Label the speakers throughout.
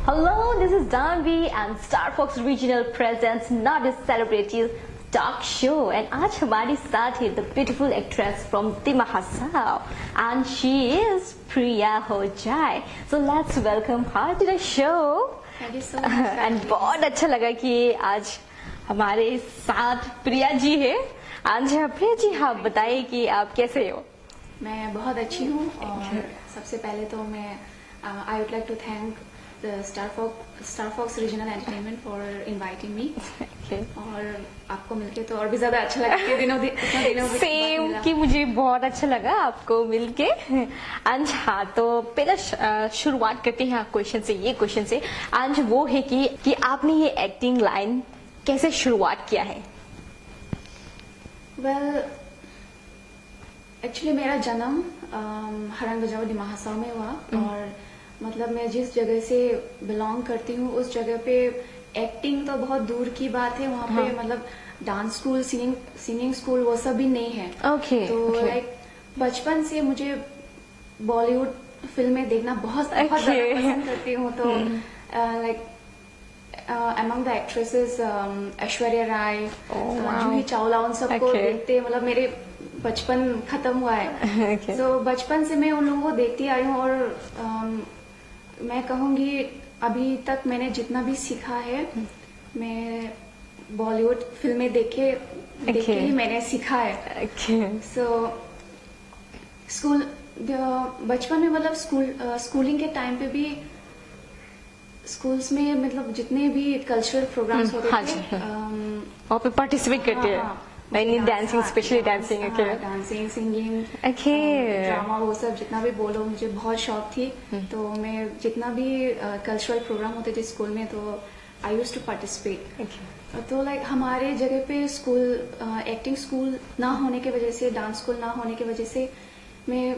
Speaker 1: Hello, this is Danvi and Star Fox Regional presents Not a Celebrity Talk Show and आज हमारी साथ है the beautiful actress from Dimahasao and she is Priya Hojai. So let's welcome her to the show.
Speaker 2: Thank you so much.
Speaker 1: And बहुत अच्छा लगा कि आज हमारे साथ प्रिया जी है. आज प्रिया जी आप बताइए कि आप कैसे हो?
Speaker 2: मैं बहुत अच्छी हूँ और सबसे पहले तो मैं I would like to thank the Star Fox Regional Entertainment for inviting me. और आपको मिलके तो और भी ज्यादा अच्छा लगा कि दिनों
Speaker 1: सेम कि मुझे बहुत अच्छा लगा आपको मिलके. अंज हाँ तो पहला शुरुआत करते हैं क्वेश्चन से. अंज वो है कि आपने ये एक्टिंग लाइन कैसे शुरुआत किया है?
Speaker 2: वेल एक्चुअली मेरा जन्म हरंग बजाओ दिमाहासाव में हुआ और मतलब मैं जिस जगह से बिलोंग करती हूँ उस जगह पे एक्टिंग तो बहुत दूर की बात है. वहाँ पे मतलब डांस स्कूल, सिंगिंग स्कूल वो सब भी नहीं है. तो लाइक बचपन से मुझे बॉलीवुड फिल्में देखना बहुत ज्यादा पसंद करती हूँ. तो like among the actresses Aishwarya Rai, Juhi Chawla, उन सबको देखते मतलब मेरे बचपन खत्म हुआ है. तो बचपन से मैं उन लोगों को देखती आई हूँ और मैं कहूँगी अभी तक मैंने जितना भी सीखा है मैं बॉलीवुड फिल्में देख के ही मैंने सीखा है. सो बचपन में मतलब स्कूलिंग के टाइम पे भी स्कूल्स में मतलब जितने भी कल्चरल प्रोग्राम्स होते थे
Speaker 1: वहाँ पे पार्टिसिपेट करते हैं. Dancing, specially dancing,
Speaker 2: dancing, singing, drama, वो सब जितना भी बोलो मुझे बहुत शौक थी. तो मैं जितना भी कल्चरल प्रोग्राम होते थे स्कूल में तो आई यूज्ड टू पार्टिसिपेट. तो लाइक हमारे जगह पे स्कूल एक्टिंग स्कूल ना होने की वजह से, डांस स्कूल ना होने की वजह से मैं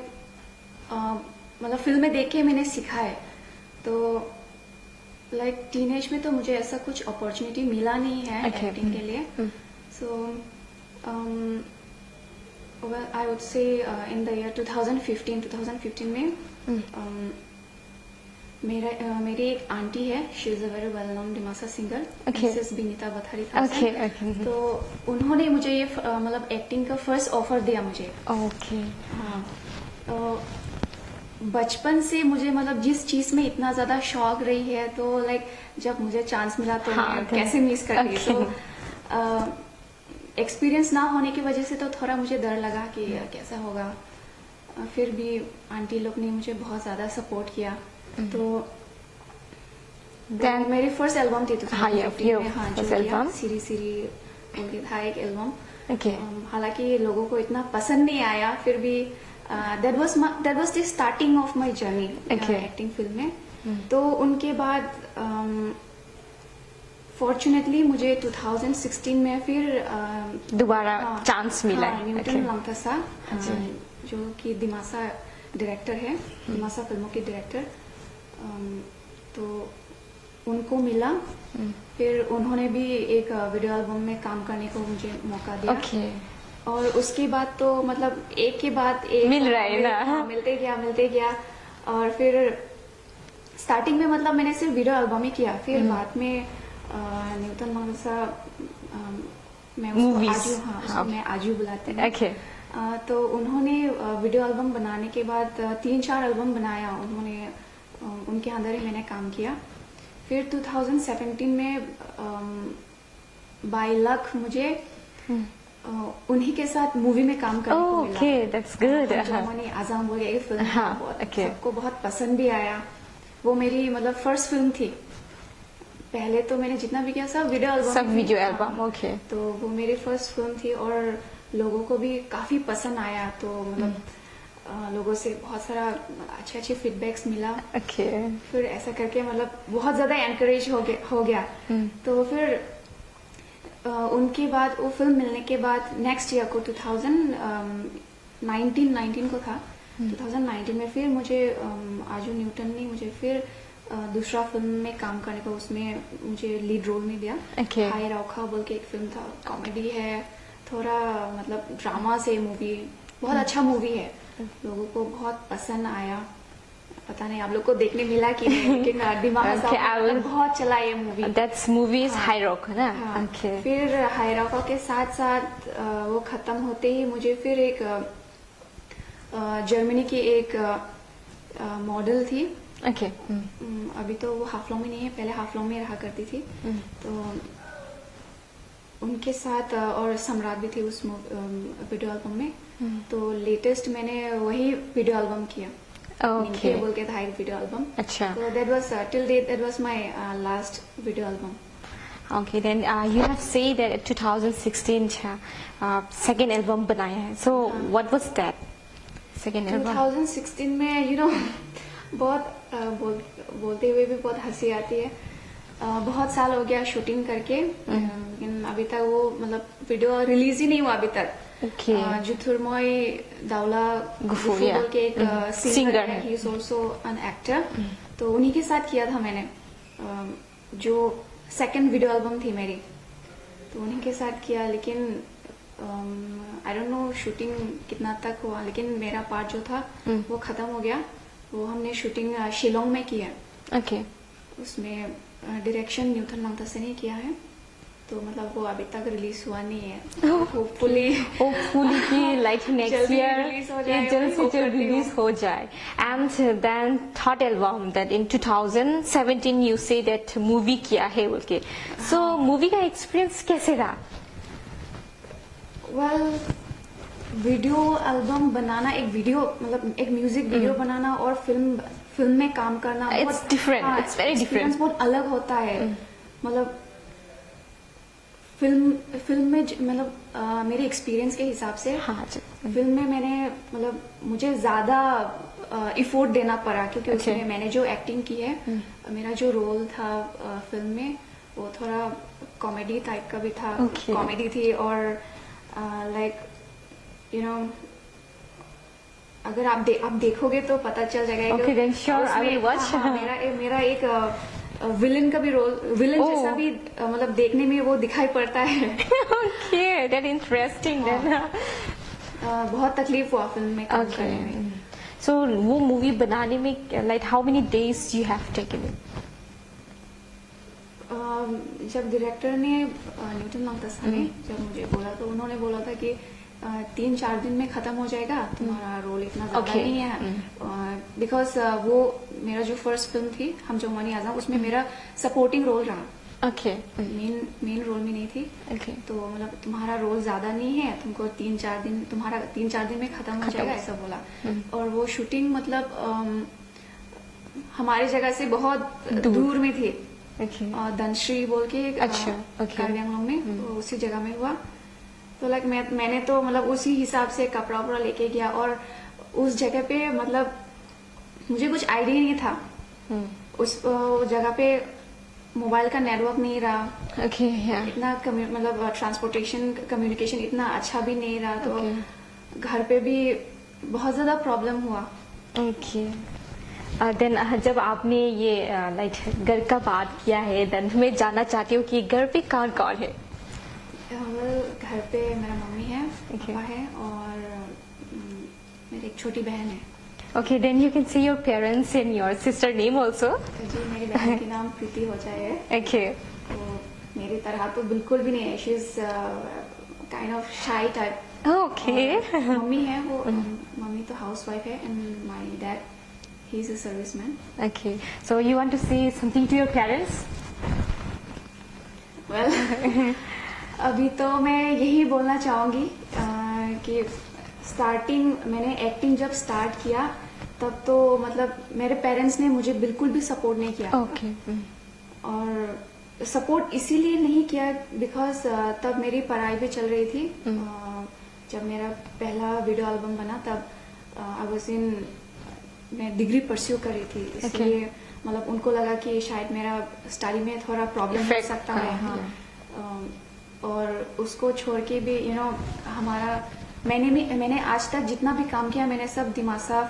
Speaker 2: मतलब फिल्में देख के मैंने सीखा है. तो लाइक टीनेज में तो मुझे ऐसा कुछ अपॉर्चुनिटी मिला नहीं है एक्टिंग के लिए. सो well, I would say in the year 2015 में मेरी एक आंटी है, she is a very well known Dimasa singer, Mrs. Binita बथारी. तो उन्होंने मुझे ये मतलब एक्टिंग का फर्स्ट ऑफर दिया मुझे. हाँ, तो बचपन से मुझे मतलब जिस चीज में इतना ज्यादा शौक रही है तो लाइक जब मुझे चांस मिला तो मैं कैसे मिस करती. तो एक्सपीरियंस ना होने की वजह से तो थोड़ा मुझे डर लगा कि कैसा होगा. फिर भी आंटी लोग ने मुझे बहुत ज्यादा सपोर्ट किया. तो मेरी फर्स्ट एल्बम थी 2015 में. हाँ, जो सीरी उनकी था एक एल्बम. हालांकि लोगों को इतना पसंद नहीं आया, फिर भी that was the starting of my journey acting film में. तो उनके बाद फॉर्चुनेटली मुझे 2016 में फिर दोबारा
Speaker 1: चांस मिला.
Speaker 2: न्यूटन लंगथसा जो कि दिमासा डायरेक्टर है, दिमासा फिल्मों के डायरेक्टर, तो उनको मिला. फिर उन्होंने भी एक वीडियो एल्बम में काम करने को मुझे मौका दिया. और उसके बाद तो मतलब एक के बाद एक
Speaker 1: मिल रहा है ना,
Speaker 2: मिलते गया. और फिर स्टार्टिंग में मतलब मैंने सिर्फ वीडियो एल्बम ही किया. फिर बाद में न्यूटन मंगसा मैं उसको मैं आजू बुलाते हैं. तो उन्होंने वीडियो एल्बम बनाने के बाद 3-4 एल्बम बनाया उन्होंने, उनके अंदर ही मैंने काम किया. फिर 2017 में बाय लक मुझे उन्हीं के साथ मूवी में काम करने को मिला.
Speaker 1: That's good.
Speaker 2: जर्मनी आजाम बोल एक फिल्म सबको बहुत पसंद भी आया. वो मेरी मतलब फर्स्ट फिल्म थी. पहले तो मैंने जितना भी किया सब वीडियो एल्बम. तो वो मेरी फर्स्ट फिल्म थी और लोगों को भी काफी पसंद आया. तो मतलब लोगों से बहुत सारा अच्छे फीडबैक्स मिला. फिर ऐसा करके मतलब बहुत ज्यादा एनकरेज हो गया. तो फिर उनके बाद वो फिल्म मिलने के बाद नेक्स्ट ईयर को 2019 को था. 2019 में फिर मुझे आजू न्यूटन ने मुझे फिर दूसरा फिल्म में काम करने को, उसमें मुझे लीड रोल में दिया. हाय रौखा बोल के एक फिल्म था, कॉमेडी है, थोड़ा मतलब ड्रामा से मूवी, बहुत अच्छा मूवी है, लोगों को बहुत पसंद आया. पता नहीं आप लोग को देखने मिला कि नहीं, लेकिन दिमा हसाओ
Speaker 1: Okay, I will-
Speaker 2: बहुत चला ये movie.
Speaker 1: That's movie is High Rock, है ना?
Speaker 2: हाँ,
Speaker 1: Okay.
Speaker 2: फिर हायराका के साथ साथ वो खत्म होते ही मुझे फिर एक जर्मनी की एक मॉडल थी।
Speaker 1: Okay.
Speaker 2: अभी तो वो हाफलॉन्ग में नहीं है, पहले हाफलॉन्ग में रहा करती थी। तो उनके साथ और सम्राट भी थी उस वीडियो एल्बम में। तो लेटेस्ट मैंने वही वीडियो एल्बम किया।
Speaker 1: Okay.
Speaker 2: निके बोल के था एक वीडियो एल्बम।
Speaker 1: अच्छा।
Speaker 2: तो that was till date that was my last video album.
Speaker 1: Okay, then you have said that 2016 second album बनाया है. So what was that second album?
Speaker 2: 2016 में you know बहुत बोलते हुए भी बहुत हंसी आती है। बहुत साल हो गया शूटिंग करके, लेकिन अभी तक वो मतलब वीडियो रिलीज ही नहीं हुआ अभी तक।
Speaker 1: Okay.
Speaker 2: जुथुरमोय दाउला
Speaker 1: गुफू,
Speaker 2: गुफू
Speaker 1: yeah.
Speaker 2: बोल के एक
Speaker 1: Singer
Speaker 2: सिंगर
Speaker 1: है।
Speaker 2: है, ही इज ऑल्सो एन एक्टर। तो उन्हीं के साथ किया था मैंने, जो सेकंड वीडियो एल्बम थी मेरी, तो उन्हीं के साथ किया। लेकिन आई डोंट नो शूटिंग कितना तक हुआ, लेकिन मेरा पार्ट जो था वो खत्म हो गया। वो हमने शूटिंग शिलोंग में किया।
Speaker 1: Okay.
Speaker 2: उसमें डायरेक्शन न्यूटन मंगता ने किया है। तो मतलब वो अभी तक रिलीज हुआ नहीं है। होपफुली
Speaker 1: Hopefully कि like next
Speaker 2: जल्दी
Speaker 1: year
Speaker 2: release हो
Speaker 1: ये
Speaker 2: जाए,
Speaker 1: जल्द
Speaker 2: वही
Speaker 1: से
Speaker 2: hope
Speaker 1: जल्द
Speaker 2: करती हूँ।
Speaker 1: रिलीज हो जाए. And then third album that in 2017 you say that movie किया है बोल के. So movie का experience कैसे रहा?
Speaker 2: वेल वीडियो एल्बम बनाना, एक वीडियो मतलब एक म्यूजिक वीडियो बनाना और फिल्म में काम करना
Speaker 1: It's
Speaker 2: बहुत-
Speaker 1: different.
Speaker 2: हाँ,
Speaker 1: It's very
Speaker 2: experience
Speaker 1: different.
Speaker 2: बहुत अलग होता है। मतलब फिल्म में मतलब मेरे एक्सपीरियंस के हिसाब से
Speaker 1: हाँ जी.
Speaker 2: फिल्म में मैंने मतलब मुझे ज्यादा इफोर्ट देना पड़ा, क्योंकि
Speaker 1: Okay.
Speaker 2: उसमें मैंने जो एक्टिंग की है, मेरा जो रोल था फिल्म में वो थोड़ा कॉमेडी टाइप का भी था।
Speaker 1: Okay.
Speaker 2: कॉमेडी थी और लाइक यू नो अगर आप देखोगे तो पता चल जाएगा।
Speaker 1: Okay, then sure, I will watch.
Speaker 2: मेरा एक विलन का भी रोल, विलन
Speaker 1: Oh.
Speaker 2: जैसा भी मतलब देखने में वो दिखाई पड़ता है।
Speaker 1: Okay, that interesting then.
Speaker 2: बहुत तकलीफ हुआ फिल्म में काम
Speaker 1: Okay.
Speaker 2: करने में।
Speaker 1: So वो मूवी बनाने में like how many days you have taken it?
Speaker 2: जब डायरेक्टर ने न्यूटन मंगता ने जब मुझे बोला, तो उन्होंने बोला था कि 3-4 दिन में खत्म हो जाएगा, तुम्हारा रोल इतना ज्यादा
Speaker 1: Okay.
Speaker 2: नहीं है। बिकॉज वो मेरा जो फर्स्ट फिल्म थी हम जवानी आज़म, उसमें मेरा सपोर्टिंग रोल रहा,
Speaker 1: Okay.
Speaker 2: मेन रोल में नहीं थी।
Speaker 1: Okay.
Speaker 2: तो मतलब तुम्हारा रोल ज्यादा नहीं है, तुमको 3-4 दिन, तुम्हारा 3-4 दिन में खत्म हो जाएगा, ऐसा बोला। और वो शूटिंग मतलब हमारी जगह से बहुत दूर में थी।
Speaker 1: Okay.
Speaker 2: धनश्री बोल के एक,
Speaker 1: अच्छा, okay.
Speaker 2: कार्बी आंगलों में, तो उसी जगह में हुआ। तो लाइक मैंने तो मतलब उसी हिसाब से कपड़ा उपड़ा लेके गया, और उस जगह पे मतलब मुझे कुछ आइडिया नहीं था। उस जगह पे मोबाइल का नेटवर्क नहीं रहा,
Speaker 1: Okay. Yeah.
Speaker 2: इतना मतलब ट्रांसपोर्टेशन कम्युनिकेशन इतना अच्छा भी नहीं रहा। तो
Speaker 1: Okay.
Speaker 2: घर पे भी बहुत ज्यादा प्रॉब्लम हुआ।
Speaker 1: Okay. Then जब आपने ये like घर का बात किया है, then मैं जानना चाहती हूँ कि घर पे कौन कौन है?
Speaker 2: घर पे मेरा मम्मी है,
Speaker 1: Okay.
Speaker 2: पापा है और मेरी एक छोटी बहन है।
Speaker 1: Okay, then you can say your parents and your sister name also.
Speaker 2: जी, मेरी बहन के नाम प्रीति होजा है।
Speaker 1: Okay.
Speaker 2: तो मेरी तरह तो बिल्कुल भी नहीं है, she is kind of shy type.
Speaker 1: Okay.
Speaker 2: Mummy है वो, मम्मी तो हाउस वाइफ है, and my dad he is a serviceman.
Speaker 1: Okay. So you want to say something to your parents?
Speaker 2: Well अभी तो मैं यही बोलना चाहूंगी कि स्टार्टिंग मैंने एक्टिंग जब स्टार्ट किया तब तो मतलब मेरे पेरेंट्स ने मुझे बिल्कुल भी सपोर्ट नहीं किया।
Speaker 1: Okay.
Speaker 2: और सपोर्ट इसीलिए नहीं किया बिकॉज तब मेरी पढ़ाई भी चल रही थी। जब मेरा पहला वीडियो एल्बम बना तब आई वाज इन, मैं डिग्री परस्यू कर रही थी, इसलिए मतलब उनको लगा कि शायद मेरा स्टडी में थोड़ा प्रॉब्लम हो
Speaker 1: Effect
Speaker 2: सकता है।
Speaker 1: हाँ।
Speaker 2: और उसको छोड़ के भी यू नो हमारा मैंने आज तक जितना भी काम किया मैंने सब दिमासा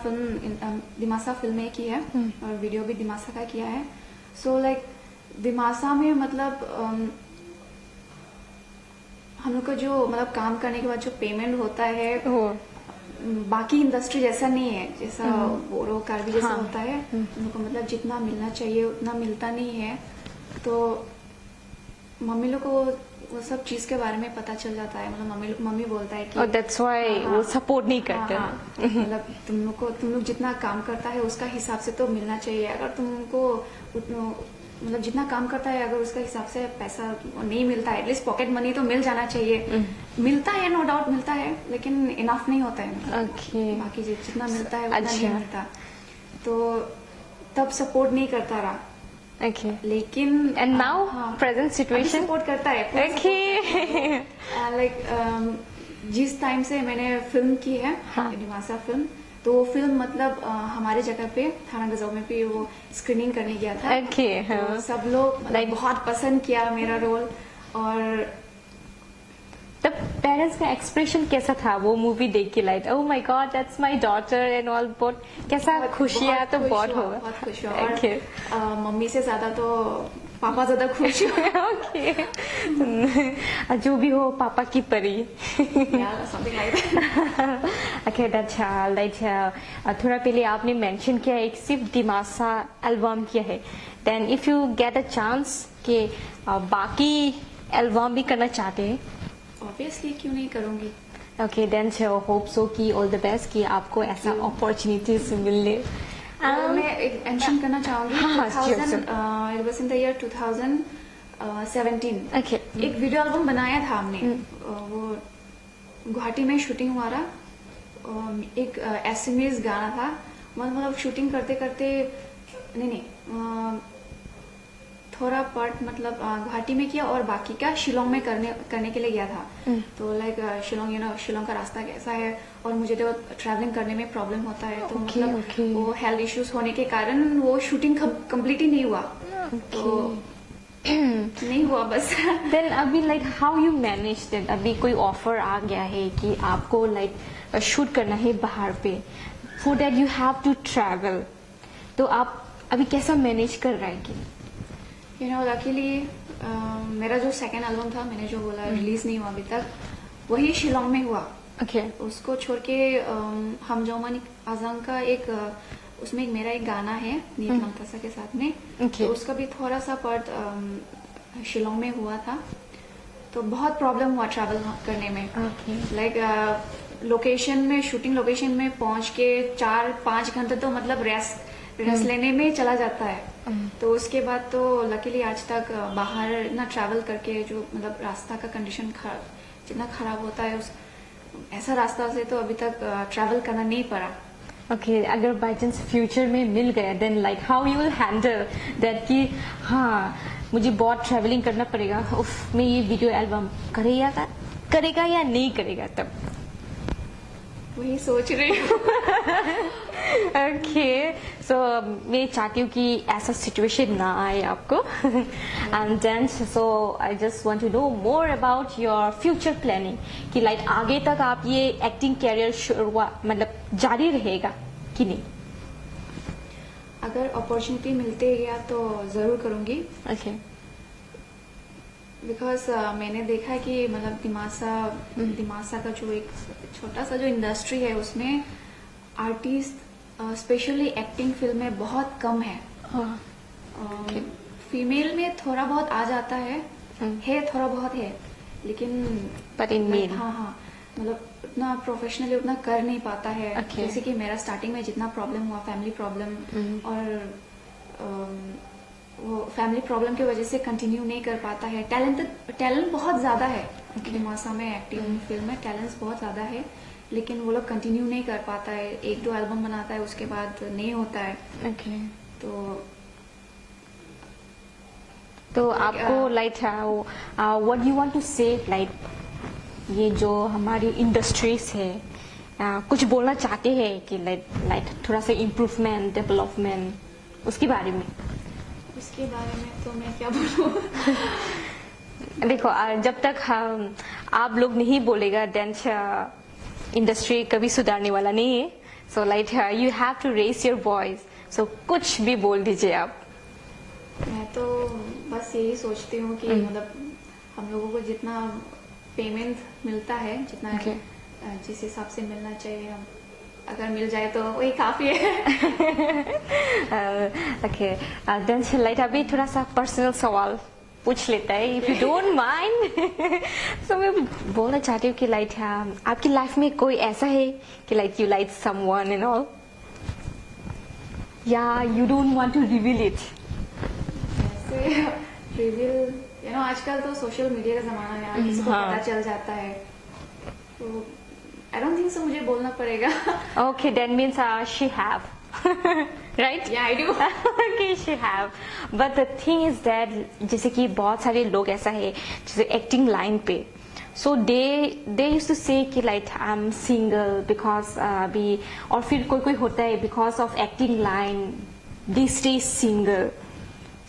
Speaker 2: फिल्म में की है, और वीडियो भी दिमासा का किया है। सो लाइक दिमासा में मतलब हम लोग का जो मतलब काम करने के बाद जो पेमेंट होता है
Speaker 1: Oh.
Speaker 2: बाकी इंडस्ट्री जैसा नहीं है, जैसा बोरो कार्बी जैसा
Speaker 1: हाँ।
Speaker 2: होता है उनको मतलब जितना मिलना चाहिए उतना मिलता नहीं है। तो मम्मी लोग को वो सब चीज के बारे में पता चल जाता है, मतलब मम्मी बोलता है कि
Speaker 1: और दैट्स व्हाई
Speaker 2: हाँ,
Speaker 1: वो सपोर्ट नहीं करते।
Speaker 2: मतलब तुम लोग जितना काम करता है उसका हिसाब से तो मिलना चाहिए। अगर तुमको मतलब जितना काम करता है अगर उसका हिसाब से पैसा नहीं मिलता है, एटलीस्ट पॉकेट मनी तो मिल जाना चाहिए। मिलता है, नो डाउट मिलता है, लेकिन इनफ नहीं होता है।
Speaker 1: ओके
Speaker 2: बाकी जितना मिलता है उतना
Speaker 1: अच्छा।
Speaker 2: नहीं मिलता। तो तब सपोर्ट नहीं करता रहा,
Speaker 1: ओके
Speaker 2: लेकिन
Speaker 1: एंड नाउ
Speaker 2: हाँ,
Speaker 1: प्रेजेंट सिचुएशन।
Speaker 2: सपोर्ट करता है।
Speaker 1: ओके
Speaker 2: लाइक जिस टाइम से मैंने फिल्म की है
Speaker 1: हाँ।
Speaker 2: दिमासा फिल्म, तो वो फिल्म मतलब हमारे जगह पे थाना गजौ में भी वो स्क्रीनिंग करने गया था।
Speaker 1: ओके हाँ।
Speaker 2: तो सब लोग मतलब
Speaker 1: Like-
Speaker 2: बहुत पसंद किया मेरा रोल। और
Speaker 1: तब पेरेंट्स का एक्सप्रेशन कैसा था वो मूवी देख के? Like oh my God that's my daughter and all, बहुत कैसा खुशियाँ तो
Speaker 2: खुश
Speaker 1: बहुत
Speaker 2: हुआ,
Speaker 1: होगा।
Speaker 2: बहुत खुश हुआ। और
Speaker 1: Okay.
Speaker 2: मम्मी से ज्यादा तो पापा ज्यादा खुश हुए।
Speaker 1: ओके जो भी हो पापा की परी।
Speaker 2: Yeah, something like that.
Speaker 1: Okay अच्छा लाइक थोड़ा पहले आपने मेंशन किया एक सिर्फ दिमासा एल्बम किया है, then if you get a chance कि बाकी एल्बम भी करना चाहते हैं,
Speaker 2: Obviously क्यों नहीं करूंगी।
Speaker 1: ओके देन होप सो कि ऑल द बेस्ट कि आपको ऐसा अपॉर्चुनिटीज मिले।
Speaker 2: और मैं एक मेंशन करना चाहूंगी,
Speaker 1: हाँ, sure,
Speaker 2: 2000 it was in the year 2017।
Speaker 1: Okay
Speaker 2: एक वीडियो एल्बम बनाया था हमने। वो गुवाहाटी में शूटिंग हुआ था। एक एसएमएस गाना था। मतलब शूटिंग करते करते नहीं थोड़ा पार्ट मतलब गुवाहाटी में किया और बाकी का शिलोंग में करने के लिए गया था। तो लाइक शिलोंग शिलोंग का रास्ता कैसा है, और मुझे तो ट्रैवलिंग करने में प्रॉब्लम होता है। तो
Speaker 1: Okay,
Speaker 2: मतलब
Speaker 1: okay.
Speaker 2: वो हेल्थ इश्यूज होने के कारण वो शूटिंग कंप्लीट ही नहीं हुआ। तो नहीं हुआ बस।
Speaker 1: देन अभी like how you manage that? अभी कोई ऑफर आ गया है कि आपको लाइक शूट करना है बाहर पे, for that you have to travel, तो आप अभी कैसा मैनेज कर रहे हैं?
Speaker 2: लकीली मेरा जो सेकेंड एल्बम था, मैंने जो बोला रिलीज नहीं हुआ अभी तक, वही शिलोंग में हुआ।
Speaker 1: ओके
Speaker 2: उसको छोड़ के हम जौमानी आजम का एक उसमें मेरा एक गाना है नीत मंगतासा के साथ में।
Speaker 1: Okay.
Speaker 2: तो उसका भी थोड़ा सा पार्ट शिलोंग में हुआ था। तो बहुत प्रॉब्लम हुआ ट्रैवल करने में।
Speaker 1: ओके
Speaker 2: लाइक लोकेशन में, शूटिंग लोकेशन में पहुंच के 4-5 घंटे तो मतलब रेस्ट लेने में चला जाता है। तो उसके बाद तो लकीली आज तक बाहर ना ट्रैवल करके जो मतलब रास्ता का कंडीशन जितना खराब होता है ऐसा रास्ता से तो अभी तक ट्रैवल करना नहीं पड़ा।
Speaker 1: ओके अगर बाई चांस फ्यूचर में मिल गया then like how you will handle that कि हाँ मुझे बहुत ट्रैवलिंग करना पड़ेगा, उफ मैं ये वीडियो एल्बम करेगा या नहीं करेगा? तब
Speaker 2: वही सोच रही हूँ।
Speaker 1: ओके सो मैं चाहती हूँ कि ऐसा सिचुएशन ना आए आपको। And then so I just want to know more about your future planning कि लाइक आगे तक आप ये एक्टिंग कैरियर मतलब जारी रहेगा कि नहीं?
Speaker 2: अगर अपॉर्चुनिटी मिलते गया तो जरूर करूंगी।
Speaker 1: ओके
Speaker 2: बिकॉज मैंने देखा है कि मतलब दिमासा का जो एक छोटा सा जो इंडस्ट्री है उसमें आर्टिस्ट स्पेशली एक्टिंग फील्ड में बहुत कम है। फीमेल में थोड़ा बहुत आ जाता है, थोड़ा बहुत है, लेकिन
Speaker 1: पर इन मेल
Speaker 2: हाँ मतलब उतना प्रोफेशनली उतना कर नहीं पाता है।
Speaker 1: Okay.
Speaker 2: जैसे कि मेरा स्टार्टिंग में जितना प्रॉब्लम हुआ, फैमिली प्रॉब्लम, और वो फैमिली प्रॉब्लम की वजह से कंटिन्यू नहीं कर पाता है। टैलेंट बहुत ज्यादा है दिमासा में, एक्टिंग फील्ड में टैलेंट बहुत ज्यादा है, लेकिन वो लोग कंटिन्यू नहीं कर पाता है। 1-2 एल्बम बनाता है, उसके बाद नहीं होता है।
Speaker 1: ओके तो आपको like what you want to say, like ये जो हमारी इंडस्ट्रीज है कुछ बोलना चाहते हैं कि लाइक थोड़ा सा इम्प्रूवमेंट डेवलपमेंट उसके बारे में?
Speaker 2: उसके बारे में तो मैं क्या बोलूँ।
Speaker 1: देखो जब तक आप लोग नहीं बोलेगा देन इंडस्ट्री कभी सुधारने वाला नहीं है। So like you have to raise your voice, so कुछ भी बोल दीजिए आप।
Speaker 2: मैं तो बस यही सोचती हूँ कि मतलब हम लोगों को जितना पेमेंट मिलता है, जितना
Speaker 1: Okay.
Speaker 2: जिस हिसाब से मिलना चाहिए, अगर मिल जाए तो वही काफी है।
Speaker 1: ओके देन लाइट अभी थोड़ा सा पर्सनल सवाल पूछ लेता है, इफ यू डोंट माइंड। सो मैं बोलना चाहती हूँ कि लाइट आपकी लाइफ में कोई ऐसा है कि like you like someone and all, या you don't want to reveal it?
Speaker 2: ऐसे रिवील, आजकल तो सोशल मीडिया का जमाना है यार, किसी को
Speaker 1: हाँ।
Speaker 2: पता चल जाता है, तो आई डोंट थिंक सो मुझे बोलना पड़ेगा।
Speaker 1: Okay, that means she have, right?
Speaker 2: Yeah, I do.
Speaker 1: Okay, she have. But the thing is that जैसे कि बहुत सारे लोग ऐसा है जैसे एक्टिंग लाइन पे, so they used to say कि like I'm single because अभी, और फिर कोई कोई होता है because of acting line they stay single.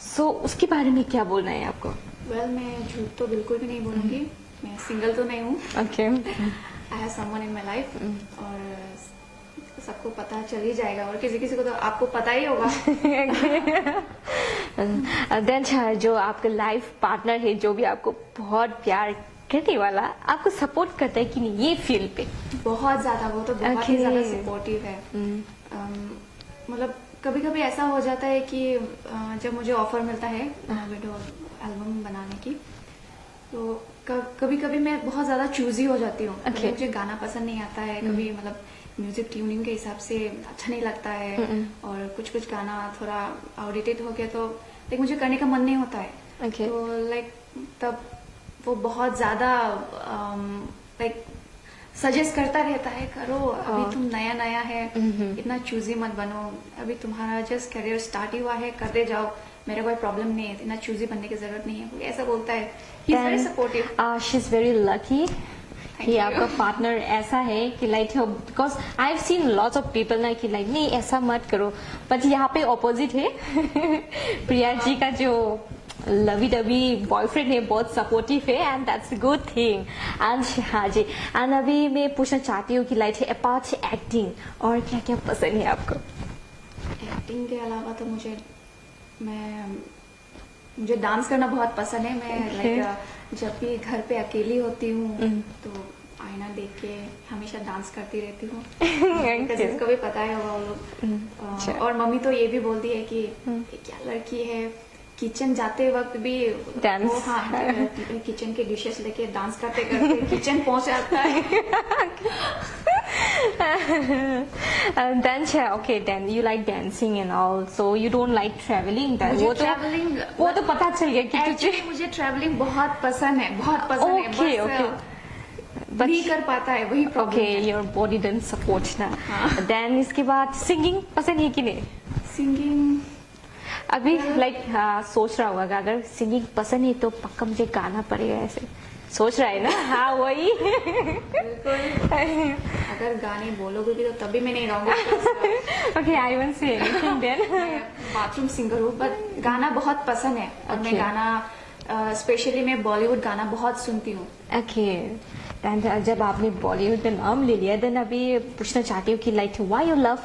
Speaker 1: So उसके बारे में क्या बोलना है आपको?
Speaker 2: वेल मैं झूठ तो बिल्कुल भी नहीं बोलूंगी, मैं सिंगल तो नहीं हूँ।
Speaker 1: Okay.
Speaker 2: I have someone in my life, और सबको पता चल ही जाएगा, और किसी किसी को तो आपको पता ही होगा।
Speaker 1: देन जो आपका लाइफ पार्टनर है, जो भी आपको बहुत प्यार करने वाला, आपको सपोर्ट करता है कि नहीं ये फील्ड पे?
Speaker 2: बहुत ज्यादा, वो तो बहुत ही
Speaker 1: Okay.
Speaker 2: ज्यादा सपोर्टिव है। मतलब कभी कभी ऐसा हो जाता है कि जब मुझे ऑफर मिलता है वीडियो एल्बम बनाने की, तो कभी कभी मैं बहुत ज्यादा चूजी हो जाती हूँ।
Speaker 1: Okay.
Speaker 2: कभी मुझे गाना पसंद नहीं आता है, कभी मतलब म्यूजिक ट्यूनिंग के हिसाब से अच्छा नहीं लगता है, और कुछ कुछ गाना थोड़ा आउटडेटेड हो गया तो लाइक मुझे करने का मन नहीं होता है।
Speaker 1: Okay.
Speaker 2: तो लाइक तब वो बहुत ज्यादा लाइक सजेस्ट करता रहता है, करो अभी तुम नया नया है, इतना चूजी मत बनो, अभी तुम्हारा जस्ट करियर स्टार्ट ही हुआ है, करते जाओ, मेरा कोई प्रॉब्लम नहीं है, इतना चूजी बनने की जरूरत नहीं है, ऐसा बोलता है। He is very supportive.
Speaker 1: She is very lucky कि
Speaker 2: you.
Speaker 1: आपका पार्टनर ऐसा है कि like, because I have seen lots of people ना कि लाइक नहीं ऐसा मत करो, बट यहाँ पे ऑपोजिट है। प्रिया जी का जो लवी डबी बॉयफ्रेंड है बहुत सपोर्टिव है, and that's a good thing. And हाँ जी, एंड अभी मैं पूछना चाहती हूँ कि लाइक अपार्ट एक्टिंग और क्या क्या पसंद है आपको?
Speaker 2: एक्टिंग के अलावा तो मुझे डांस करना बहुत पसंद है। मैं
Speaker 1: Okay.
Speaker 2: लाइक जब भी घर पे अकेली होती हूँ तो आईना देख के हमेशा डांस करती रहती हूँ।
Speaker 1: Okay.
Speaker 2: जिसको भी पता है होगा वो लोग।
Speaker 1: अच्छा।
Speaker 2: और मम्मी तो ये भी बोलती है कि ये क्या लड़की है, किचन जाते वक्त भी
Speaker 1: Dance.
Speaker 2: वो हाँ किचन के डिशेस लेके डांस करते करते किचन पहुंच जाता है।
Speaker 1: Then okay, then you like dancing and all, so you don't like traveling then?
Speaker 2: मुझे traveling-
Speaker 1: वो तो पता चल गया कि तुझे
Speaker 2: एक्चुअली मुझे ट्रैवलिंग बहुत पसंद है, बहुत पसंद है।
Speaker 1: Okay,
Speaker 2: बस
Speaker 1: okay.
Speaker 2: नहीं कर पाता है, वही प्रॉब्लम
Speaker 1: Okay,
Speaker 2: है।
Speaker 1: your body doesn't support ना। Then इसके बाद सिंगिंग पसंद है कि नहीं?
Speaker 2: सिंगिंग
Speaker 1: अभी लाइक सोच रहा होगा कि अगर सिंगिंग पसंद है तो पक्का मुझे गाना पड़ेगा, ऐसे सोच रहा है ना? हाँ वही।
Speaker 2: अगर गाने बोलोगे भी तो तभी मैं नहीं गाऊंगी।
Speaker 1: Okay, I won't say anything then.
Speaker 2: Bathroom singer हूँ, बट गाना बहुत पसंद है, और मैं
Speaker 1: Okay.
Speaker 2: गाना स्पेशली मैं बॉलीवुड गाना बहुत सुनती हूँ।
Speaker 1: Okay. Then जब आपने बॉलीवुड का नाम ले लिया, then अभी पूछना चाहती हूँ कि like why you love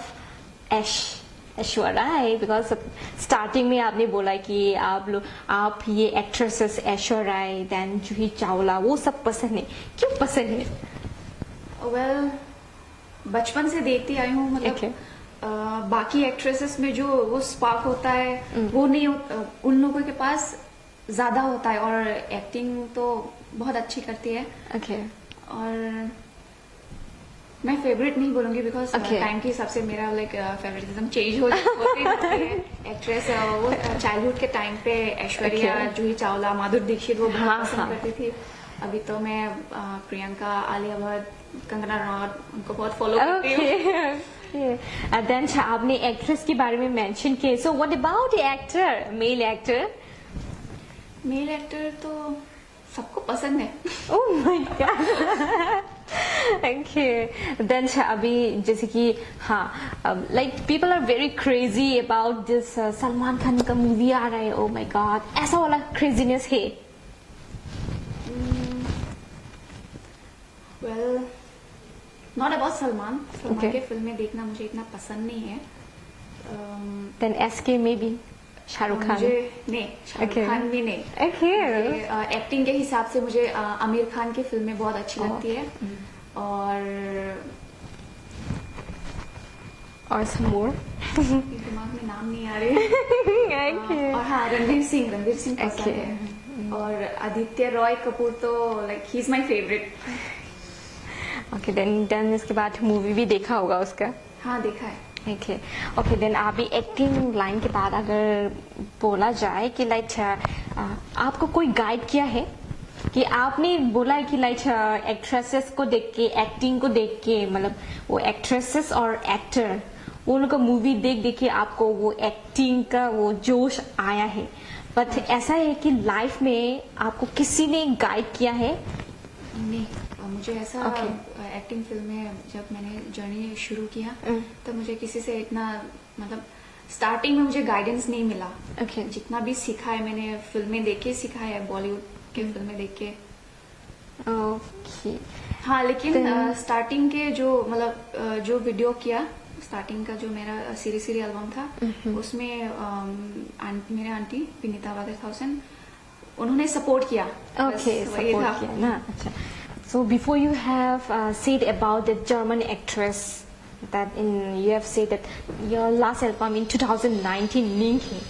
Speaker 1: Aishwarya Rai? Because starting में आपने बोला कि आप ये एक्ट्रेसेस ऐश्वर्या राय, देन जूही चावला, वो सब पसंद है, क्यों पसंद है?
Speaker 2: वेल बचपन से देखती आई हूँ, मतलब
Speaker 1: Okay.
Speaker 2: बाकी एक्ट्रेसेस में जो वो स्पार्क होता है वो नहीं उन लोगों के पास ज्यादा होता है, और एक्टिंग तो बहुत अच्छी करती है।
Speaker 1: Okay.
Speaker 2: और मैं फेवरेट नहीं बोलूंगी बिकॉज
Speaker 1: Okay.
Speaker 2: टाइम के हिसाब से मेरा लाइक फेवरेटिज्म चेंज होती रहती है। एक्ट्रेस वो चाइल्डहुड के टाइम पे ऐश्वर्या,
Speaker 1: Okay.
Speaker 2: जूही चावला, माधुरी दीक्षित वो बहुत
Speaker 1: हाँ,
Speaker 2: पसंद
Speaker 1: हाँ.
Speaker 2: करती थी। अभी तो मैं प्रियंका, आलिया भट्ट, कंगना रनौत, उनको बहुत फॉलो करती हूँ।
Speaker 1: Okay. देन आपने एक्ट्रेस के बारे में मेंशन किया, so what about actor, male actor?
Speaker 2: Male actor तो सबको पसंद है।
Speaker 1: Oh my God. Okay. Then अभी जैसे कि हाँ like people are very crazy about this Salman Khan का मूवी आ रहा है, oh my God, ऐसा वाला craziness है?
Speaker 2: Well not about Salman
Speaker 1: Okay.
Speaker 2: के फिल्में देखना मुझे इतना पसंद नहीं है।
Speaker 1: Then SK maybe Shahrukh Khan?
Speaker 2: मुझे नहीं, शाहरुख
Speaker 1: Okay.
Speaker 2: खान भी नहीं।
Speaker 1: Okay.
Speaker 2: एक्टिंग के हिसाब से मुझे आमिर खान की फिल्में बहुत अच्छी लगती है। और
Speaker 1: some more.
Speaker 2: दिमाग में नाम नहीं आ रहे। और हाँ, रणवीर सिंह पसंद
Speaker 1: Okay.
Speaker 2: है। और आदित्य रॉय कपूर तो like he is my favourite.
Speaker 1: Okay then इसके बाद मूवी भी देखा होगा उसका।
Speaker 2: हाँ, देखा है।
Speaker 1: ओके देन अभी एक्टिंग लाइन के बाद अगर बोला जाए कि लाइक आपको कोई गाइड किया है कि आपने बोला है कि लाइक एक्ट्रेसेस को देख के एक्टिंग को देख के मतलब वो एक्ट्रेसेस और एक्टर वो लोग का मूवी देख देख के आपको वो एक्टिंग का वो जोश आया है, बट ऐसा है कि लाइफ में आपको किसी ने गाइड किया है?
Speaker 2: नहीं, मुझे ऐसा
Speaker 1: Okay.
Speaker 2: एक्टिंग फिल्म में जब मैंने जर्नी शुरू किया तो मुझे किसी से इतना मतलब स्टार्टिंग में मुझे गाइडेंस नहीं मिला।
Speaker 1: Okay.
Speaker 2: जितना भी सीखा है मैंने फिल्में देख के सीखा है, बॉलीवुड के फिल्में देख के।
Speaker 1: ओके
Speaker 2: हाँ, लेकिन
Speaker 1: Then-
Speaker 2: स्टार्टिंग के जो मतलब जो वीडियो किया स्टार्टिंग का जो मेरा सीरी एल्बम था उसमें मेरे आंटी विनीता वादर उन्होंने सपोर्ट किया।
Speaker 1: Okay,
Speaker 2: बस वही
Speaker 1: support
Speaker 2: था।
Speaker 1: किया ना। अच्छा, so before you have said about the German actress that you have said that your last album in 2019 Ninke,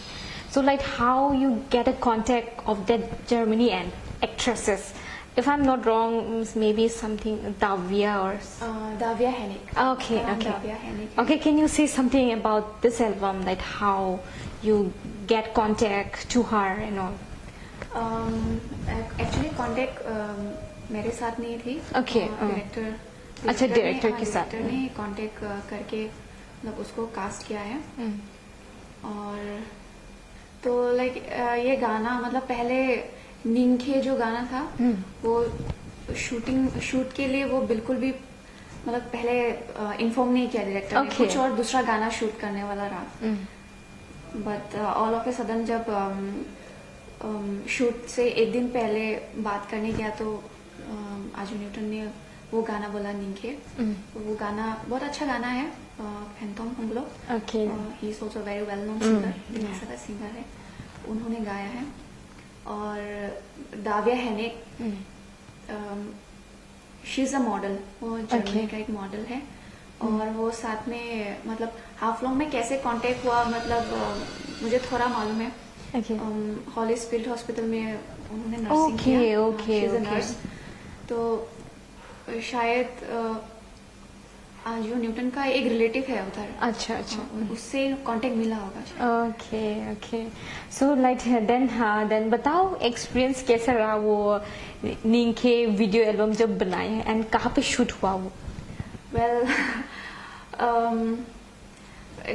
Speaker 1: so like how you get a contact of that Germany and actresses? If I'm not wrong, maybe something Davia or
Speaker 2: दाविया हैनिक।
Speaker 1: okay,
Speaker 2: दाविया
Speaker 1: okay,
Speaker 2: हैनिक।
Speaker 1: okay. Can you say something about this album, like how you get contact to her and all?
Speaker 2: Actually contact मेरे साथ नहीं थी।
Speaker 1: Okay,
Speaker 2: director
Speaker 1: अच्छा, director के साथ।
Speaker 2: Director ने contact करके मतलब उसको कास्ट किया है। और तो लाइक ये गाना मतलब पहले निंखे जो गाना था वो शूट के लिए वो बिल्कुल भी मतलब पहले इन्फॉर्म नहीं किया डायरेक्टर ने।
Speaker 1: Okay.
Speaker 2: कुछ और दूसरा गाना शूट करने वाला रहा, but all of a sudden जब शूट से एक दिन पहले बात करने गया तो आजू न्यूटन ने वो गाना बोला निंखे। वो गाना बहुत अच्छा गाना है, फैंटम हुंगलो।
Speaker 1: Okay.
Speaker 2: He is also very well known singer, singer है, उन्होंने गाया है। और दाविया हैनिक शी इज अ मॉडल, वो जर्मनी का एक मॉडल है। और वो साथ में मतलब हाफ लॉन्ग में कैसे कांटेक्ट हुआ मतलब मुझे थोड़ा मालूम है।
Speaker 1: Okay.
Speaker 2: हॉली स्पिरिट हॉस्पिटल में उन्होंने नर्सिंग
Speaker 1: Okay,
Speaker 2: किया।
Speaker 1: okay,
Speaker 2: She is a
Speaker 1: okay.
Speaker 2: nurse। तो शायद आजू न्यूटन का एक रिलेटिव है उधर।
Speaker 1: अच्छा अच्छा।
Speaker 2: उससे कांटेक्ट मिला होगा शायद।
Speaker 1: Okay okay, so like then बताओ एक्सपीरियंस कैसा रहा वो निंखे वीडियो एल्बम जब बनाए हैं एंड कहाँ पे शूट हुआ वो?
Speaker 2: वेल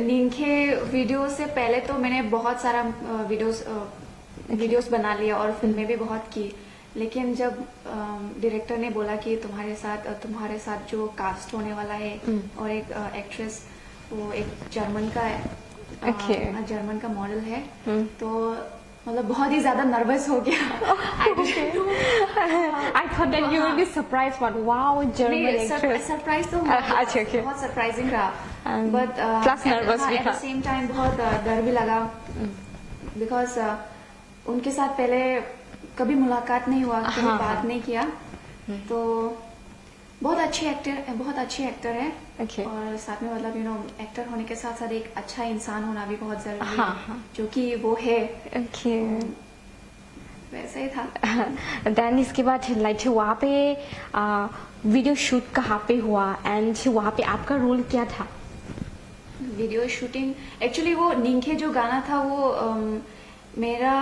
Speaker 2: निंखे वीडियो से पहले तो मैंने बहुत सारा वीडियोस बना लिया और फिल्में भी बहुत की, लेकिन जब डायरेक्टर ने बोला कि तुम्हारे साथ जो कास्ट होने वाला है और एक एक्ट्रेस वो एक जर्मन का
Speaker 1: Okay.
Speaker 2: जर्मन का मॉडल है, तो मतलब बहुत ही ज्यादा नर्वस हो गया।
Speaker 1: I thought that you will be surprised, but wow, German actress.
Speaker 2: Surprise तो
Speaker 1: अच्छा, okay.
Speaker 2: बहुत सरप्राइजिंग रहा, बट
Speaker 1: plus nervous भी
Speaker 2: एट
Speaker 1: था।
Speaker 2: द सेम टाइम बहुत डर भी लगा, बिकॉज उनके साथ पहले कभी मुलाकात नहीं हुआ, कभी
Speaker 1: हाँ,
Speaker 2: बात
Speaker 1: हाँ।
Speaker 2: नहीं किया, तो बहुत अच्छे एक्टर है।
Speaker 1: Okay.
Speaker 2: और साथ में मतलब एक्टर होने के साथ साथ एक अच्छा इंसान होना भी बहुत जरूरी
Speaker 1: हाँ,
Speaker 2: है,
Speaker 1: हाँ।
Speaker 2: जो कि वो है।
Speaker 1: Okay.
Speaker 2: वैसे ही था।
Speaker 1: देन इसके बाद लाइक वहाँ पे वीडियो शूट कहाँ पे हुआ एंड वहाँ पे आपका रोल क्या था?
Speaker 2: वीडियो शूटिंग एक्चुअली वो निंखे जो गाना था वो मेरा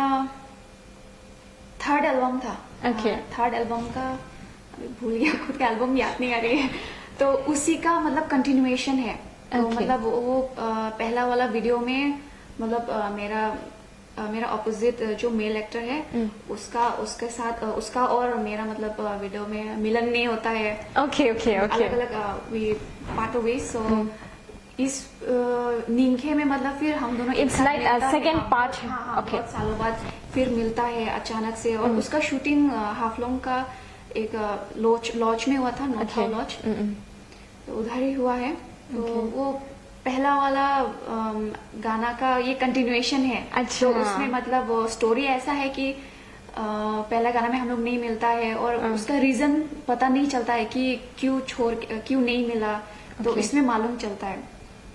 Speaker 2: थर्ड एल्बम था।
Speaker 1: Okay.
Speaker 2: थर्ड एल्बम का अभी भूल गया, खुद का एल्बम याद नहीं आ रही है, तो उसी का मतलब कंटिन्यूएशन है। तो
Speaker 1: Okay.
Speaker 2: मतलब वो पहला वाला वीडियो में मतलब मेरा ऑपोजिट जो मेल एक्टर है उसके साथ उसका और मेरा मतलब वीडियो में मिलन नहीं होता है।
Speaker 1: Okay, okay, okay.
Speaker 2: अलग अलग वी पार्ट वे। सो इस निंखे में मतलब फिर हम दोनों एक
Speaker 1: It's
Speaker 2: साथ
Speaker 1: like a
Speaker 2: मिलता है।
Speaker 1: second
Speaker 2: हाँ,
Speaker 1: part.
Speaker 2: हाँ, हाँ,
Speaker 1: Okay.
Speaker 2: बहुत सालों बाद फिर मिलता है अचानक से। और उसका शूटिंग हाफलोंग का एक लॉज में हुआ था, नॉर्थ
Speaker 1: Okay.
Speaker 2: लॉज, तो उधर ही हुआ है। तो वो पहला वाला गाना का ये कंटिन्यूएशन है।
Speaker 1: अच्छा।
Speaker 2: तो उसमें मतलब स्टोरी ऐसा है कि पहला गाना में हम लोग नहीं मिलता है और उसका रीजन पता नहीं चलता है कि क्यों नहीं मिला, तो
Speaker 1: Okay.
Speaker 2: इसमें मालूम चलता है।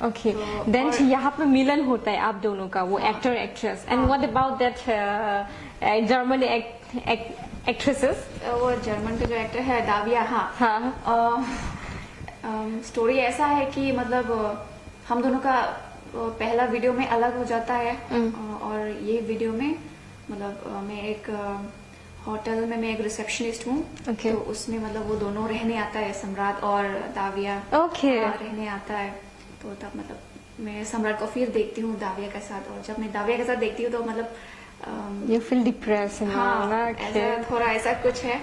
Speaker 1: ओके
Speaker 2: तो
Speaker 1: देन
Speaker 2: और-
Speaker 1: यहाँ पे मिलन होता है आप दोनों का, वो actor actress, and what about that German actresses?
Speaker 2: वो जर्मन का जो एक्टर है दाविया, हाँ
Speaker 1: हाँ
Speaker 2: स्टोरी ऐसा है कि मतलब हम दोनों का पहला वीडियो में अलग हो जाता है, और ये वीडियो में मतलब मैं एक होटल में मैं एक रिसेप्शनिस्ट हूँ।
Speaker 1: Okay.
Speaker 2: तो उसमें मतलब वो दोनों रहने आता है, सम्राट और दाविया
Speaker 1: Okay.
Speaker 2: रहने आता है। तो तब मतलब मैं सम्राट को फिर देखती हूँ दाविया के साथ, और जब मैं दाविया के साथ देखती हूँ तो मतलब
Speaker 1: यू फील डिप्रेस?
Speaker 2: हाँ ऐसा थोड़ा ऐसा कुछ है।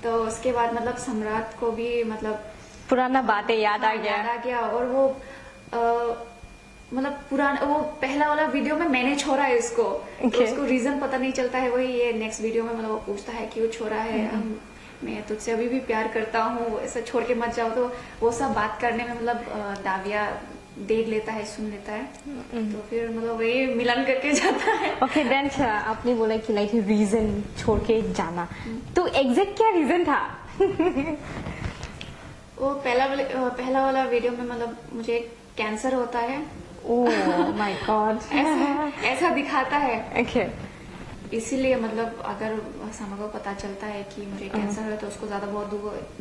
Speaker 2: तो उसके बाद मतलब सम्राट को भी मतलब
Speaker 1: पुराना बातें याद आ
Speaker 2: याद
Speaker 1: गया।
Speaker 2: आ गया, और वो मतलब पुराना वो पहला वाला वीडियो में मैंने छोड़ा है इसको। तो
Speaker 1: Okay.
Speaker 2: उसको रीजन पता नहीं चलता है, वही ये नेक्स्ट वीडियो में मतलब वो पूछता है क्यों छोड़ा है, मैं तुझसे अभी भी प्यार करता हूँ, ऐसा छोड़ के मत जाओ। तो वो सब बात करने में मतलब दाविया देख लेता है, सुन लेता है, तो फिर मतलब वही मिलन करके जाता है।
Speaker 1: ओके देन आपने बोला कि लाइक रीजन छोड़ के जाना, तो एग्जैक्ट क्या रीजन था?
Speaker 2: वो पहला वाला वीडियो में मतलब मुझे कैंसर होता है।
Speaker 1: Oh my God.
Speaker 2: ऐसा दिखाता है,
Speaker 1: ओके
Speaker 2: इसीलिए मतलब अगर समा को पता चलता है कि मुझे कैंसर है तो उसको ज्यादा बहुत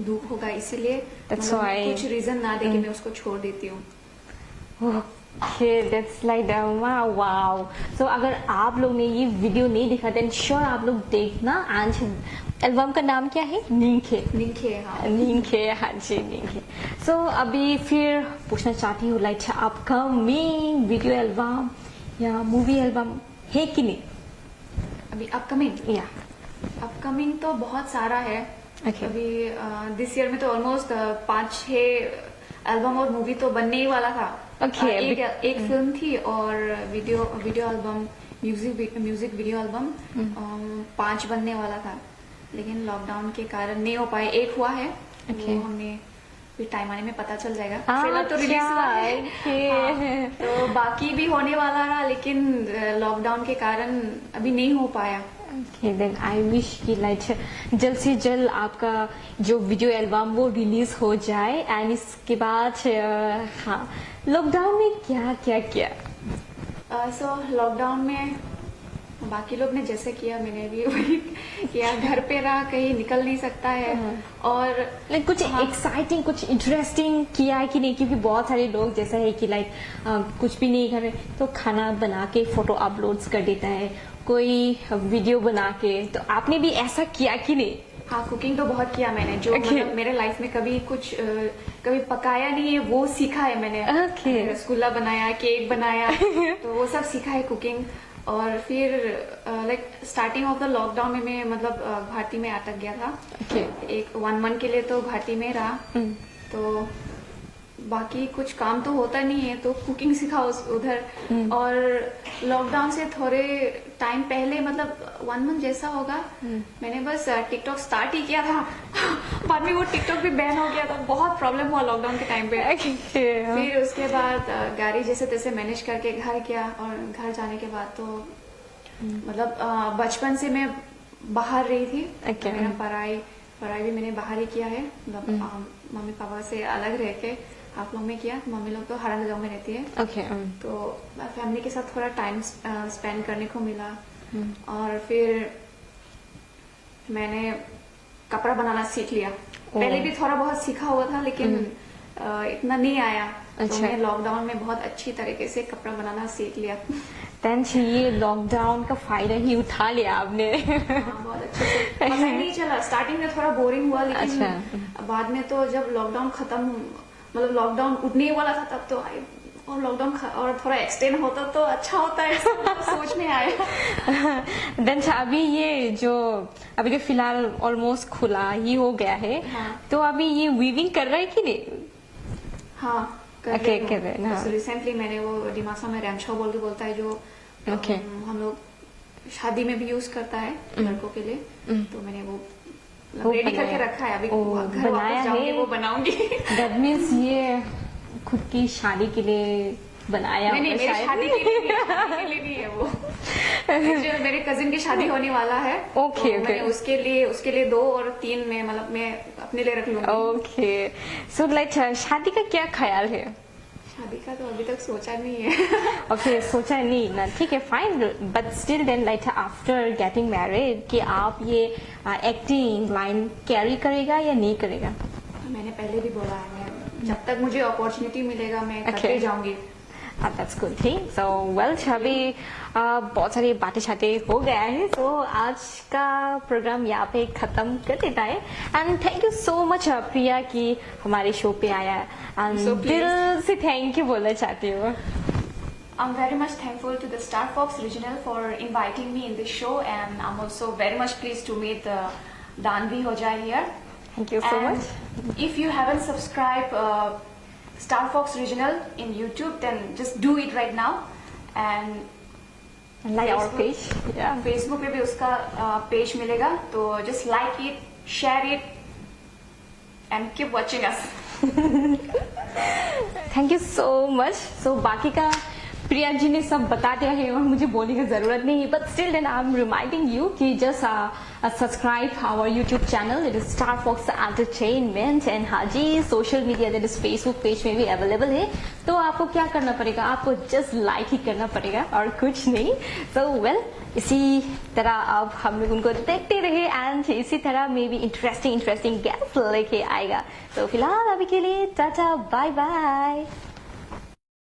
Speaker 2: दुख होगा, इसीलिए
Speaker 1: That's
Speaker 2: मतलब
Speaker 1: why-
Speaker 2: कुछ रीजन ना दे के मैं उसको छोड़ देती हूँ।
Speaker 1: Okay that's like wow. So अगर आप लोग ने ये वीडियो नहीं देखा देन श्योर आप लोग देखना। आज एल्बम का नाम क्या है? नींखे।
Speaker 2: निखे, हाँ।
Speaker 1: नींखे, हाँ जी नींखे। सो अभी फिर पूछना चाहती हूँ लाइक अपकमिंग वीडियो एल्बम या मूवी एल्बम है कि नहीं?
Speaker 2: अभी अपकमिंग
Speaker 1: या
Speaker 2: तो बहुत सारा है।
Speaker 1: Okay.
Speaker 2: अभी दिस ईयर में तो ऑलमोस्ट 5-6 एल्बम और मूवी तो बनने ही वाला था।
Speaker 1: Okay,
Speaker 2: एक फिल्म थी और video album, music video album 5 बनने वाला था, लेकिन लॉकडाउन के कारण नहीं हो पाए। एक हुआ है,
Speaker 1: Okay.
Speaker 2: वो हमने फिर टाइम आने में पता चल जाएगा।
Speaker 1: हाँ,
Speaker 2: फिलहाल तो रिलीज हुआ है।
Speaker 1: okay.
Speaker 2: हाँ, तो बाकी भी होने वाला था, लेकिन लॉकडाउन के कारण अभी नहीं हो पाया।
Speaker 1: ओके देन आई विश कि लाइक जल्द से जल्द आपका जो वीडियो एल्बम वो रिलीज हो जाए। एंड इसके बाद हाँ लॉकडाउन में क्या क्या किया?
Speaker 2: सो लॉकडाउन में बाकी लोग ने जैसे किया मैंने भी वही किया। घर पे रहा, कहीं निकल नहीं सकता है। और
Speaker 1: लाइक कुछ एक्साइटिंग कुछ इंटरेस्टिंग किया है कि नहीं? क्योंकि बहुत सारे लोग जैसा है कि लाइक कुछ भी नहीं कर रहे तो खाना बना के फोटो अपलोड्स कर देता है, कोई वीडियो बना के। तो आपने भी ऐसा किया कि नहीं?
Speaker 2: हाँ, कुकिंग तो बहुत किया मैंने, जो
Speaker 1: Okay.
Speaker 2: मतलब मेरे लाइफ में कभी पकाया नहीं है वो सीखा है मैंने।
Speaker 1: Okay.
Speaker 2: रसगुल्ला बनाया, केक बनाया, तो वो सब सीखा है कुकिंग। और फिर like starting of the lockdown में मैं मतलब गुवाहाटी में अटक गया था।
Speaker 1: Okay.
Speaker 2: एक 1 मंथ के लिए तो गुवाहाटी में रहा। तो बाकी कुछ काम तो होता नहीं है, तो कुकिंग सीखा उधर। और लॉकडाउन से थोड़े टाइम पहले मतलब 1 मंथ जैसा होगा, मैंने बस टिकटॉक स्टार्ट ही किया था। बाद में वो टिकटॉक भी बैन हो गया था, बहुत प्रॉब्लम हुआ लॉकडाउन के टाइम पे। फिर उसके बाद गाड़ी जैसे तैसे मैनेज करके घर गया, और घर जाने के बाद तो मतलब बचपन से मैं बाहर रही थी।
Speaker 1: Okay.
Speaker 2: मेरा पढ़ाई भी मैंने बाहर ही किया है, मतलब मम्मी पापा से अलग रह के आप लोग में किया। मम्मी लोग तो हरंगगांव में रहती है,
Speaker 1: ओके
Speaker 2: तो फैमिली के साथ थोड़ा टाइम स्पेंड करने को मिला। और फिर मैंने कपड़ा बनाना सीख लिया। पहले भी थोड़ा बहुत सीखा हुआ था, लेकिन इतना नहीं आया। तो
Speaker 1: अच्छा।
Speaker 2: मैं लॉकडाउन में बहुत अच्छी तरीके से कपड़ा बनाना सीख लिया।
Speaker 1: देन ये लॉकडाउन का फायदा ही उठा लिया आपने।
Speaker 2: हाँ, बहुत अच्छे से पता ही नहीं चला। स्टार्टिंग में थोड़ा बोरिंग हुआ, लेकिन
Speaker 1: अच्छा।
Speaker 2: बाद में तो जब लॉकडाउन खत्म, मतलब लॉकडाउन उठने वाला था तब तो और लॉकडाउन और थोड़ा एक्सटेंड होता तो अच्छा होता है, सोच में आया।
Speaker 1: देन अभी ये जो अभी तो फिलहाल ऑलमोस्ट खुला ही हो गया है।
Speaker 2: हाँ।
Speaker 1: तो अभी ये वीविंग कर रहा है कि नहीं?
Speaker 2: हाँ,
Speaker 1: Okay, कर रहे हैं, हाँ।
Speaker 2: रिसेंटली मैंने वो डिमासा में रैमशा बोल के बोलता है, जो
Speaker 1: Okay.
Speaker 2: हम लोग शादी में भी यूज करता है लड़कों के लिए। तो मैंने वो
Speaker 1: वो
Speaker 2: रेडी
Speaker 1: बनाया।
Speaker 2: करके रखा है। अभी
Speaker 1: ओ,
Speaker 2: घर
Speaker 1: बनाया
Speaker 2: वापस जाऊंगी
Speaker 1: है।
Speaker 2: वो बनाऊंगी।
Speaker 1: दैट मीन्स ये खुद की शादी के लिए बनाया
Speaker 2: नहीं,
Speaker 1: होगा
Speaker 2: मेरी
Speaker 1: शायद।
Speaker 2: शादी के लिए शादी के लिए नहीं है वो। Actually, मेरे कजिन की शादी होने वाला है।
Speaker 1: Okay,
Speaker 2: तो
Speaker 1: okay.
Speaker 2: मैंने उसके लिए 2 और 3 में मतलब मैं अपने लिए रख लूंगी।
Speaker 1: ओके, सो लाइक शादी का क्या ख्याल है?
Speaker 2: शादी का तो अभी तक सोचा नहीं है।
Speaker 1: ओके, सोचा नहीं ना, ठीक है, fine, but still then like after getting married कि आप ये एक्टिंग लाइन कैरी करेगा या नहीं करेगा?
Speaker 2: मैंने पहले भी बोला है, मैं जब तक मुझे अपॉर्चुनिटी मिलेगा मैं
Speaker 1: Okay.
Speaker 2: करते जाऊंगी।
Speaker 1: That's good thing. So well, अभी बहुत सारी बातें शातें हो गया है, तो आज का प्रोग्राम यहाँ पे खत्म कर देता है। And thank you so much Priya कि हमारे शो पे आया, एंड
Speaker 2: So pleased.
Speaker 1: दिल से थैंक यू बोलना चाहती हूँ।
Speaker 2: I'm very much thankful to the Star Fox Regional for inviting me in this show, and I'm also very much pleased to meet Danvi Hojai here.
Speaker 1: Thank you so
Speaker 2: And
Speaker 1: much.
Speaker 2: if you haven't subscribed Star Fox Regional in YouTube, then just do it right now. And
Speaker 1: like our page,
Speaker 2: Facebook पे भी उसका page मिलेगा, तो just like it, share it, and keep watching us.
Speaker 1: Thank you so much. So बाकी का प्रिया जी ने सब बता दिया है और मुझे बोलने की जरूरत नहीं है, but still then I am reminding you कि just subscribe our YouTube channel, it is Star Fox Entertainment. And हाँ जी, social media that is Facebook page में भी अवेलेबल है, तो आपको क्या करना पड़ेगा, आपको जस्ट लाइक ही करना पड़ेगा और कुछ नहीं। सो वेल, इसी तरह अब हम लोग उनको देखते रहे, एंड इसी तरह में भी इंटरेस्टिंग गेस्ट लेके आएगा। तो फिलहाल अभी के लिए टाटा, बाय बाय।